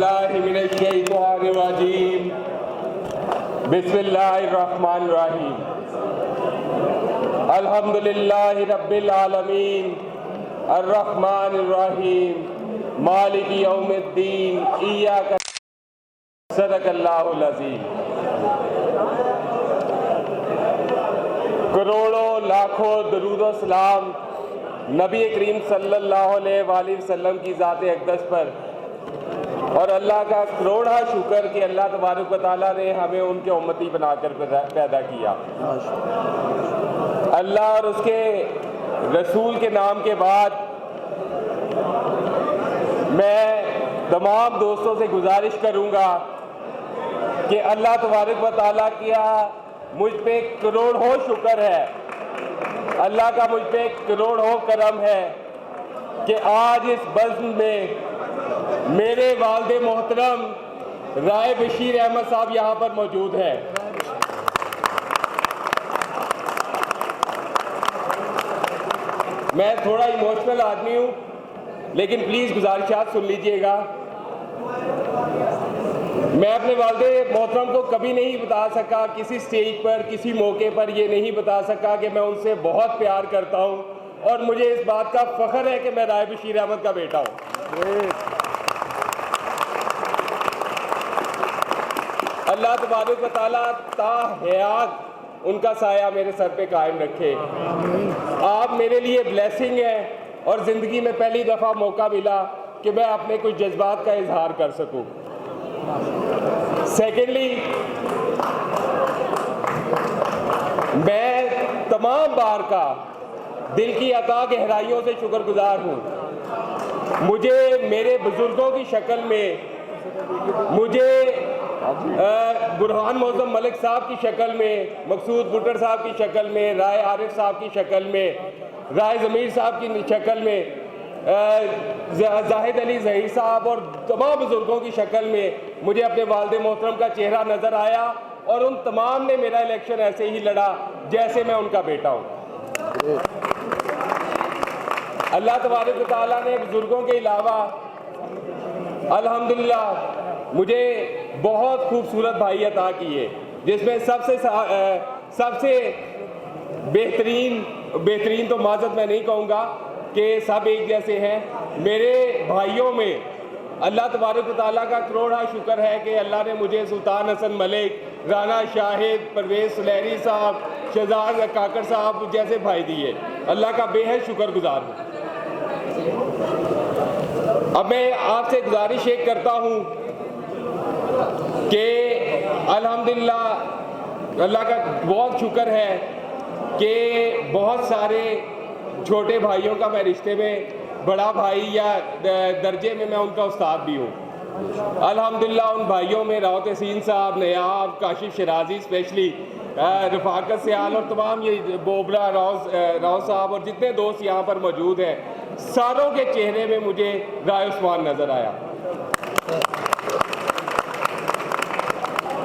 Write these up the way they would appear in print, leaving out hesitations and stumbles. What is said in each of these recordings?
बिस्मिल्लाहिर्रहमानिर्रहीम। बिस्मिल्लाहिर्रहमानिर्रहीम। अल्हम्दुलिल्लाहि रब्बिल आलमीन अर्रहमानिर्रहीम मालिकी यौमिद्दीन इय्याका सदक़ल्लाहुल अज़ीम। करोड़ों लाखों दरूद व सलाम नबी करीम सल्लल्लाहु अलैहि वसल्लम की ज़ात अक़दस पर और अल्लाह का करोड़ा शुक्र कि अल्लाह तबारक व तआला ने हमें उनके उम्मती बनाकर पैदा किया। अल्लाह और उसके रसूल के नाम के बाद मैं तमाम दोस्तों से गुजारिश करूंगा कि अल्लाह तबारक व तआला का मुझ पे करोड़ों शुक्र है, अल्लाह का मुझ पे करोड़ों करम है कि आज इस बज़्म में मेरे वालिद मोहतरम राय बशीर अहमद साहब यहाँ पर मौजूद हैं। मैं थोड़ा इमोशनल आदमी हूँ, लेकिन प्लीज़ गुजारिशात सुन लीजिएगा। मैं अपने वालिद मोहतरम को कभी नहीं बता सका, किसी स्टेज पर किसी मौके पर ये नहीं बता सका कि मैं उनसे बहुत प्यार करता हूँ और मुझे इस बात का फ़ख्र है कि मैं राय बशीर अहमद का बेटा हूँ। अल्लाह तबारक व तआला ता हयात उनका साया मेरे सर पे कायम रखे। आप मेरे लिए ब्लेसिंग है और ज़िंदगी में पहली दफ़ा मौका मिला कि मैं अपने कुछ जज्बात का इजहार कर सकूं। सेकेंडली, मैं तमाम बार का दिल की अता गहराइयों से शुक्रगुजार हूँ। मुझे मेरे बुजुर्गों की शक्ल में, मुझे बुरहान मौज़म मलिक साहब की शक्ल में, मकसूद भुट्टर साहब की शक्ल में, राय आरिफ साहब की शक्ल में, राय ज़मीर साहब की शक्ल में, जाहिद अली ज़हीर साहब और तमाम बुजुर्गों की शक्ल में मुझे अपने वालिद मोहतरम का चेहरा नज़र आया और उन तमाम ने मेरा इलेक्शन ऐसे ही लड़ा जैसे मैं उनका बेटा हूँ। अल्लाह तबारक व तआला ने बुजुर्गों के अलावा अल्हम्दुलिल्लाह मुझे बहुत खूबसूरत भाई अता किए, जिसमें सबसे बेहतरीन तो माज़रत मैं नहीं कहूँगा कि सब एक जैसे हैं। मेरे भाइयों में अल्लाह तबारक व तआला का करोड़ा शुक्र है कि अल्लाह ने मुझे सुल्तान हसन मलिक, राना शाहिद, परवेज़ सुलहरी साहब, शहजाद काकर साहब जैसे भाई दिए। अल्लाह का बेहद शुक्रगुजार हूँ। अब मैं आपसे गुजारिश एक करता हूँ कि अल्हम्दुलिल्लाह अल्लाह का बहुत शुक्र है कि बहुत सारे छोटे भाइयों का मैं रिश्ते में बड़ा भाई या दर्जे में मैं उनका उस्ताद भी हूँ। अल्हम्दुलिल्लाह उन भाइयों में रावत हसीन साहब, नयाब, काशिफ शराजी, स्पेशली रफाकत सयाल और तमाम ये बोबरा राव साहब और जितने दोस्त यहाँ पर मौजूद हैं, सारों के चेहरे में मुझे राय उस्मान नज़र आया।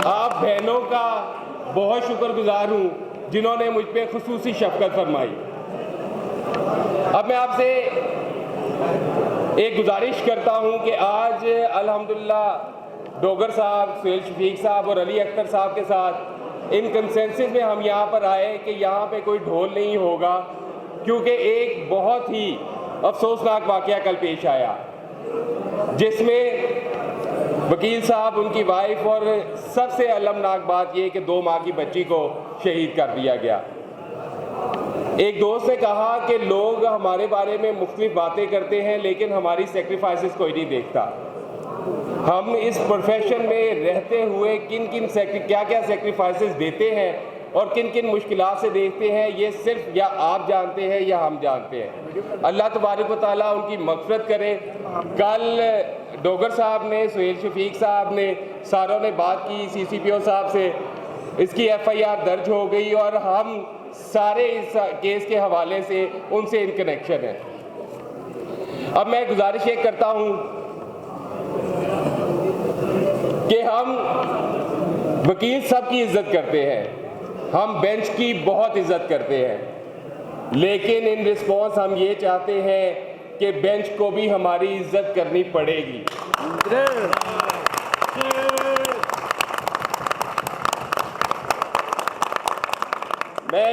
आप बहनों का बहुत शुक्रगुजार हूँ जिन्होंने मुझ पर खुसूसी शफ़क़त फरमाई। अब मैं आपसे एक गुजारिश करता हूं कि आज अल्हम्दुलिल्लाह डोगर साहब, सुहेल शफीक साहब और अली अख्तर साहब के साथ इन कंसेंसस में हम यहाँ पर आए कि यहाँ पे कोई ढोल नहीं होगा, क्योंकि एक बहुत ही अफसोसनाक वाक़या कल पेश आया जिसमें वकील साहब, उनकी वाइफ और सबसे अलमनाक बात यह कि 2 माह की बच्ची को शहीद कर दिया गया। एक दोस्त ने कहा कि लोग हमारे बारे में मुख्तलिफ बातें करते हैं लेकिन हमारी सेक्रीफाइसेस कोई नहीं देखता। हम इस प्रोफेशन में रहते हुए क्या क्या सेक्रीफाइसेस देते हैं और किन किन मुश्किलात से देखते हैं, ये सिर्फ या आप जानते हैं या हम जानते हैं। अल्लाह तबारक व तआला उनकी मग़फ़िरत करे। कल डोगर साहब ने, सुहेल शफीक साहब ने, सारों ने बात की, CCPO साहब से इसकी FIR दर्ज हो गई और हम सारे इस केस के हवाले से उनसे इन कनेक्शन है। अब मैं गुजारिश ये करता हूं कि हम वकील साहब की इज्जत करते हैं, हम बेंच की बहुत इज्जत करते हैं, लेकिन इन रिस्पॉन्स हम ये चाहते हैं कि बेंच को भी हमारी इज्जत करनी पड़ेगी।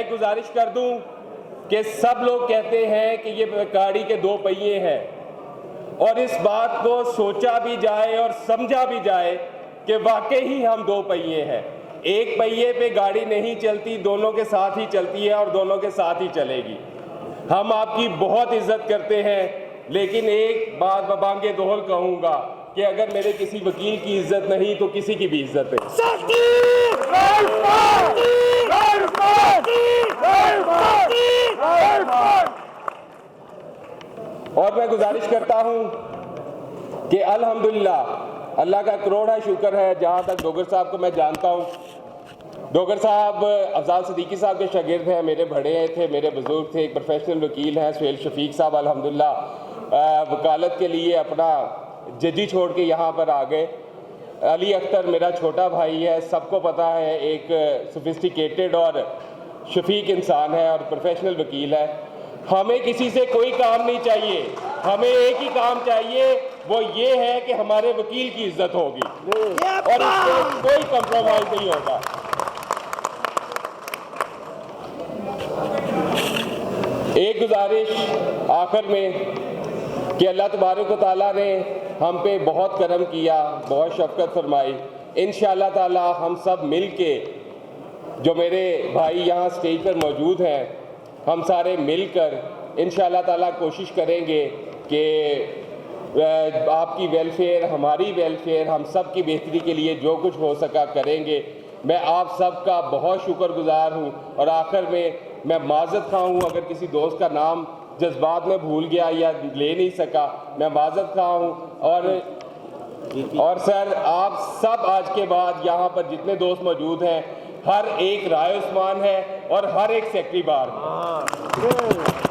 एक गुजारिश कर दूं कि सब लोग कहते हैं कि ये गाड़ी के दो पहिए हैं, और इस बात को सोचा भी जाए और समझा भी जाए कि वाकई ही हम दो पहिए हैं। एक पहिए पे गाड़ी नहीं चलती, दोनों के साथ ही चलती है और दोनों के साथ ही चलेगी। हम आपकी बहुत इज्जत करते हैं, लेकिन एक बात बबांगे दोहल कहूँगा कि अगर मेरे किसी वकील की इज्जत नहीं तो किसी की भी इज्जत है। और मैं गुजारिश करता हूं कि अल्हम्दुलिल्लाह अल्लाह का करोड़ा शुक्र है, जहां तक डोगर साहब को मैं जानता हूं, डोगर साहब अफजाल सिद्दीकी साहब के शागिर्द हैं, मेरे बड़े थे, मेरे बुजुर्ग थे, एक प्रोफेशनल वकील हैं सुहेल शफीक साहब अल्हम्दुलिल्लाह वकालत के लिए अपना जजी छोड़ के यहाँ पर आ गए। अली अख्तर मेरा छोटा भाई है, सबको पता है, एक सोफिस्टिकेटेड और शफीक इंसान है और प्रोफेशनल वकील है। हमें किसी से कोई काम नहीं चाहिए, हमें एक ही काम चाहिए, वो ये है कि हमारे वकील की इज्जत होगी और इसमें कोई कंप्रोमाइज नहीं होगा। एक गुजारिश आखिर में कि अल्लाह तबारक व तआला ने हम पे बहुत करम किया, बहुत शफकत फरमाई। इंशाअल्लाह ताला हम सब मिल के, जो मेरे भाई यहाँ स्टेज पर मौजूद हैं, हम सारे मिलकर इंशाअल्लाह ताला कोशिश करेंगे कि आपकी वेलफेयर, हमारी वेलफेयर, हम सब की बेहतरी के लिए जो कुछ हो सका करेंगे। मैं आप सब का बहुत शुक्रगुजार हूँ। और आखिर में मैं माज़रत खा हूँ अगर किसी दोस्त का नाम जज्बात में भूल गया या ले नहीं सका, मैं माज़रत खा हूँ। और सर, आप सब आज के बाद यहाँ पर जितने दोस्त मौजूद हैं, हर एक राय उस्मान है और हर एक सेक्रेटरी बार है।